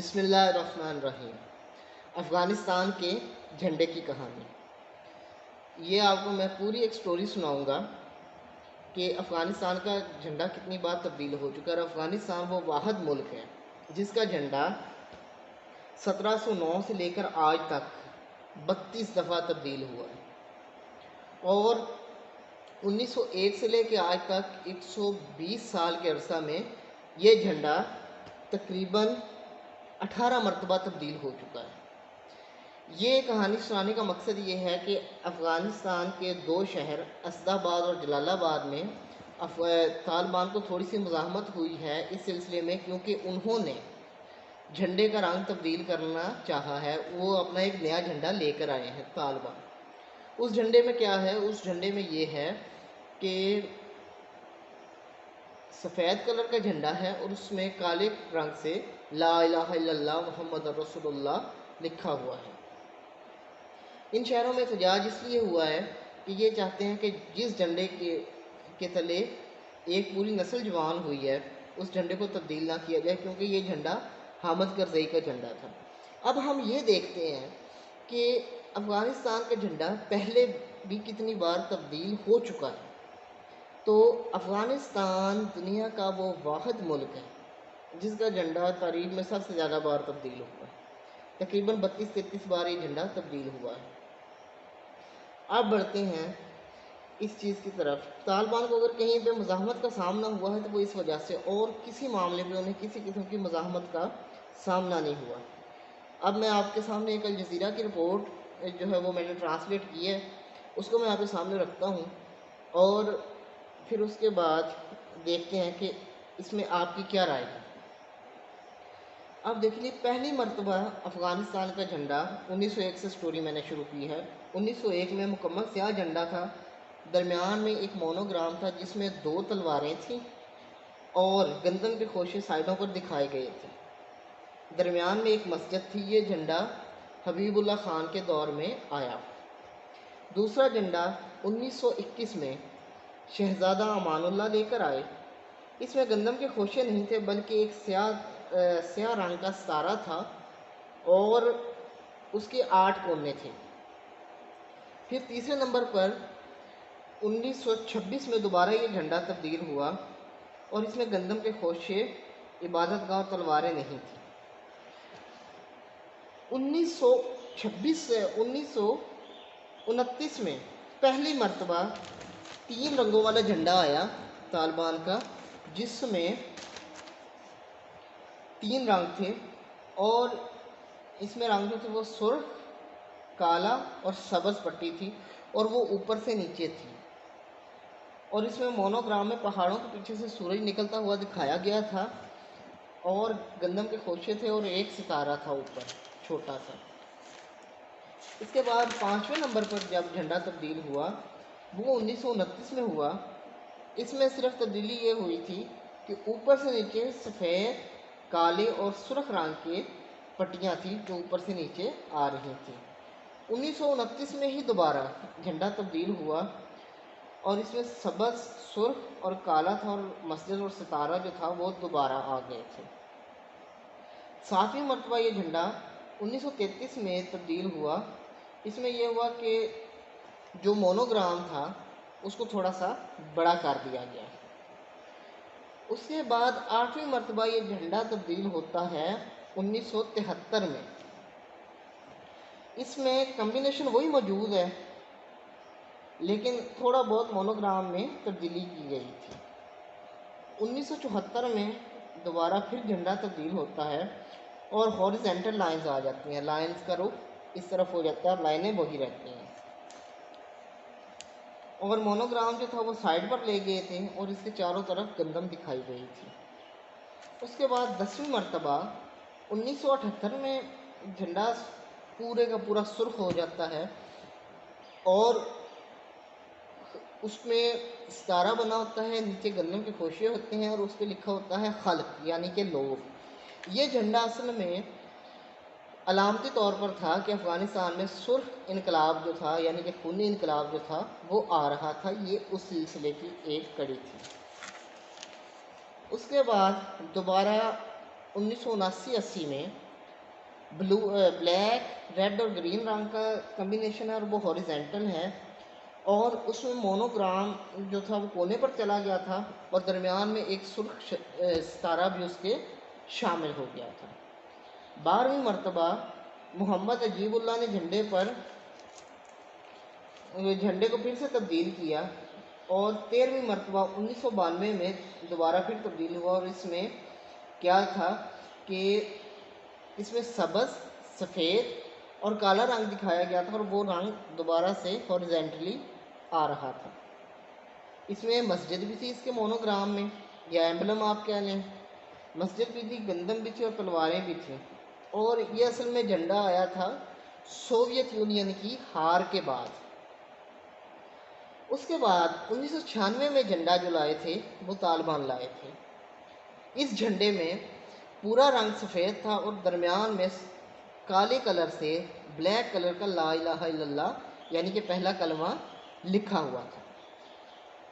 بسم اللہ الرحمن الرحیم۔ افغانستان کے جھنڈے کی کہانی۔ یہ آپ کو میں پوری ایک سٹوری سناؤں گا کہ افغانستان کا جھنڈا کتنی بار تبدیل ہو چکا ہے۔ افغانستان وہ واحد ملک ہے جس کا جھنڈا 1709 سے لے کر آج تک 32 دفعہ تبدیل ہوا ہے، اور 1901 سے لے کے آج تک 120 سال کے عرصہ میں یہ جھنڈا تقریباً 18 مرتبہ تبدیل ہو چکا ہے۔ یہ کہانی سنانے کا مقصد یہ ہے کہ افغانستان کے دو شہر اسد آباد اور جلال آباد میں طالبان کو تھوڑی سی مزاحمت ہوئی ہے اس سلسلے میں، کیونکہ انہوں نے جھنڈے کا رنگ تبدیل کرنا چاہا ہے۔ وہ اپنا ایک نیا جھنڈا لے کر آئے ہیں طالبان۔ اس جھنڈے میں کیا ہے؟ اس جھنڈے میں یہ ہے کہ سفید کلر کا جھنڈا ہے اور اس میں کالے رنگ سے لا الہ الا اللہ محمد رسول اللہ لکھا ہوا ہے۔ ان شہروں میں احتجاج اس لیے ہوا ہے کہ یہ چاہتے ہیں کہ جس جھنڈے کے تلے ایک پوری نسل جوان ہوئی ہے اس جھنڈے کو تبدیل نہ کیا جائے، کیونکہ یہ جھنڈا حامد کرزئی کا جھنڈا تھا۔ اب ہم یہ دیکھتے ہیں کہ افغانستان کا جھنڈا پہلے بھی کتنی بار تبدیل ہو چکا ہے۔ تو افغانستان دنیا کا وہ واحد ملک ہے جس کا جھنڈا تاریخ میں سب سے زیادہ بار تبدیل ہوا ہے۔ تقریباً 32-33 بار یہ جھنڈا تبدیل ہوا ہے۔ اب بڑھتے ہیں اس چیز کی طرف۔ طالبان کو اگر کہیں پہ مزاحمت کا سامنا ہوا ہے تو وہ اس وجہ سے، اور کسی معاملے پہ انہیں کسی قسم کی مزاحمت کا سامنا نہیں ہوا۔ اب میں آپ کے سامنے ایک الجزیرہ کی رپورٹ جو ہے وہ میں نے ٹرانسلیٹ کی ہے، اس کو میں آپ کے سامنے رکھتا ہوں، اور پھر اس کے بعد دیکھتے ہیں کہ اس میں آپ کی کیا رائے ہے۔ اب دیکھیے، پہلی مرتبہ افغانستان کا جھنڈا 1901 سے سٹوری میں نے شروع کی ہے۔ 1901 میں مکمل سیاہ جھنڈا تھا، درمیان میں ایک مونوگرام تھا جس میں 2 تلواریں تھیں اور گندم کے خوشے سائڈوں پر دکھائے گئے تھے۔ درمیان میں ایک مسجد تھی۔ یہ جھنڈا حبیب اللہ خان کے دور میں آیا۔ دوسرا جھنڈا 1921 میں شہزادہ امان اللہ لے کر آئے۔ اس میں گندم کے خوشے نہیں تھے بلکہ ایک سیاہ رنگ کا ستارہ تھا اور اس کے 8 کونے تھے۔ پھر تیسرے نمبر پر 1926 میں دوبارہ یہ جھنڈا تبدیل ہوا اور اس میں گندم کے خوشے، عبادت گاہ اور تلواریں نہیں تھیں۔ 1926 سے 1929 میں پہلی مرتبہ 3 رنگوں والا جھنڈا آیا طالبان کا، جس میں 3 رنگ تھے، اور اس میں رنگ جو تھے وہ سرخ، کالا اور سبز پٹی تھی، اور وہ اوپر سے نیچے تھی، اور اس میں مونوگرام میں پہاڑوں کے پیچھے سے سورج نکلتا ہوا دکھایا گیا تھا، اور گندم کے خوشے تھے اور ایک ستارہ تھا اوپر چھوٹا سا۔ اس کے بعد 5ویں نمبر پر جب جھنڈا تبدیل ہوا وہ 1929 میں ہوا۔ اس میں صرف تبدیلی یہ ہوئی تھی کہ اوپر سے نیچے سفید، کالے اور سرخ رنگ کے پٹیاں تھیں جو اوپر سے نیچے آ رہی تھیں۔ 1929 میں ہی دوبارہ جھنڈا تبدیل ہوا اور اس میں سبز، سرخ اور کالا تھا، اور مسجد اور ستارہ جو تھا وہ دوبارہ آ گئے تھے۔ 7ویں مرتبہ یہ جھنڈا 1933 میں تبدیل ہوا۔ اس میں یہ ہوا کہ جو مونوگرام تھا اس کو تھوڑا سا بڑا کر دیا گیا۔ اس کے بعد 8ویں مرتبہ یہ جھنڈا تبدیل ہوتا ہے 1973 میں۔ اس میں کمبینیشن وہی موجود ہے لیکن تھوڑا بہت مونوگرام میں تبدیلی کی گئی تھی۔ 1974 میں دوبارہ پھر جھنڈا تبدیل ہوتا ہے اور ہاریزونٹل لائنز آ جاتی ہیں، لائنز کا رخ اس طرف ہو جاتا ہے اور لائنیں وہی رہتی ہیں، اور مونوگرام جو تھا وہ سائڈ پر لے گئے تھے اور اس کے چاروں طرف گندم دکھائی گئی تھی۔ اس کے بعد 10ویں مرتبہ 1978 میں جھنڈا پورے کا پورا سرخ ہو جاتا ہے اور اس میں ستارہ بنا ہوتا ہے، نیچے گندم کے خوشے ہوتے ہیں اور اس پہ لکھا ہوتا ہے خلق، یعنی کہ لوگ۔ یہ جھنڈا اصل میں علامتی طور پر تھا کہ افغانستان میں سرخ انقلاب جو تھا، یعنی کہ خونی انقلاب جو تھا وہ آ رہا تھا۔ یہ اس سلسلے کی ایک کڑی تھی۔ اس کے بعد دوبارہ 1979-80 میں بلیک ریڈ اور گرین رنگ کا کمبینیشن ہے اور وہ ہاریزنٹل ہے، اور اس میں مونوگرام جو تھا وہ کونے پر چلا گیا تھا اور درمیان میں ایک سرخ ستارہ بھی اس کے شامل ہو گیا تھا۔ 12ویں مرتبہ محمد عجیب اللہ نے جھنڈے کو پھر سے تبدیل کیا، اور 13ویں مرتبہ 1992 میں دوبارہ پھر تبدیل ہوا، اور اس میں کیا تھا کہ اس میں سبز، سفید اور کالا رنگ دکھایا گیا تھا، اور وہ رنگ دوبارہ سے ہاریزنٹلی آ رہا تھا۔ اس میں مسجد بھی تھی اس کے مونوگرام میں، یا ایمبلم آپ کہہ لیں، مسجد بھی تھی، گندم بھی تھی اور تلواریں بھی تھیں، اور یہ اصل میں جھنڈا آیا تھا سوویت یونین کی ہار کے بعد۔ اس کے بعد 1996 میں جھنڈا جو لائے تھے وہ طالبان لائے تھے۔ اس جھنڈے میں پورا رنگ سفید تھا اور درمیان میں کالے کلر سے بلیک کلر کا لا الہ الا اللہ یعنی کہ پہلا کلمہ لکھا ہوا تھا۔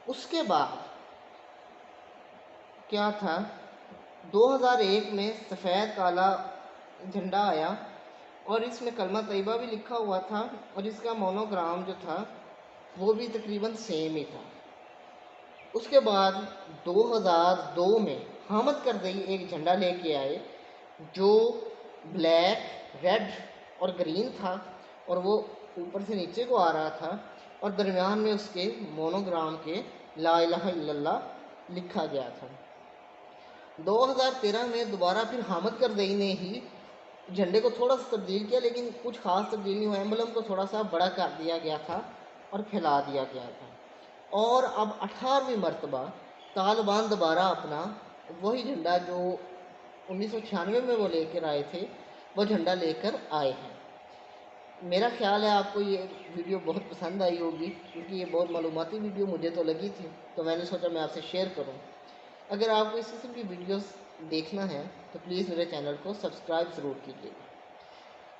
اس کے بعد کیا تھا، 2001 میں سفید کالا جھنڈا آیا اور اس میں کلمہ طیبہ بھی لکھا ہوا تھا، اور اس کا مونوگرام جو تھا وہ بھی تقریباً سیم ہی تھا۔ اس کے بعد 2002 میں حامد کرزئی ایک جھنڈا لے کے آئے جو بلیک، ریڈ اور گرین تھا، اور وہ اوپر سے نیچے کو آ رہا تھا، اور درمیان میں اس کے مونوگرام کے لا الہ الا اللہ لکھا گیا تھا۔ 2013 میں دوبارہ پھر حامد کرزئی نے ہی جھنڈے کو تھوڑا سا تبدیل کیا، لیکن کچھ خاص تبدیل نہیں ہوا، ایمبلم کو تھوڑا سا بڑا کر دیا گیا تھا اور پھیلا دیا گیا تھا، اور اب 18ویں مرتبہ طالبان دوبارہ اپنا وہی جھنڈا جو 1996 میں وہ لے کر آئے تھے وہ جھنڈا لے کر آئے ہیں۔ میرا خیال ہے آپ کو یہ ویڈیو بہت پسند آئی ہوگی، کیونکہ یہ بہت معلوماتی ویڈیو مجھے تو لگی تھی، تو میں نے سوچا میں آپ سے شیئر کروں۔ اگر آپ کو اس قسم کی ویڈیوز دیکھنا ہے تو پلیز میرے چینل کو سبسکرائب ضرور کیجیے گا۔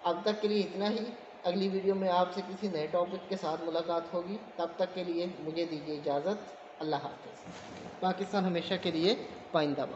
اب تک کے لیے اتنا ہی، اگلی ویڈیو میں آپ سے کسی نئے ٹاپک کے ساتھ ملاقات ہوگی، تب تک کے لیے مجھے دیجیے اجازت۔ اللہ حافظ۔ پاکستان ہمیشہ کے لیے پائندہ باد۔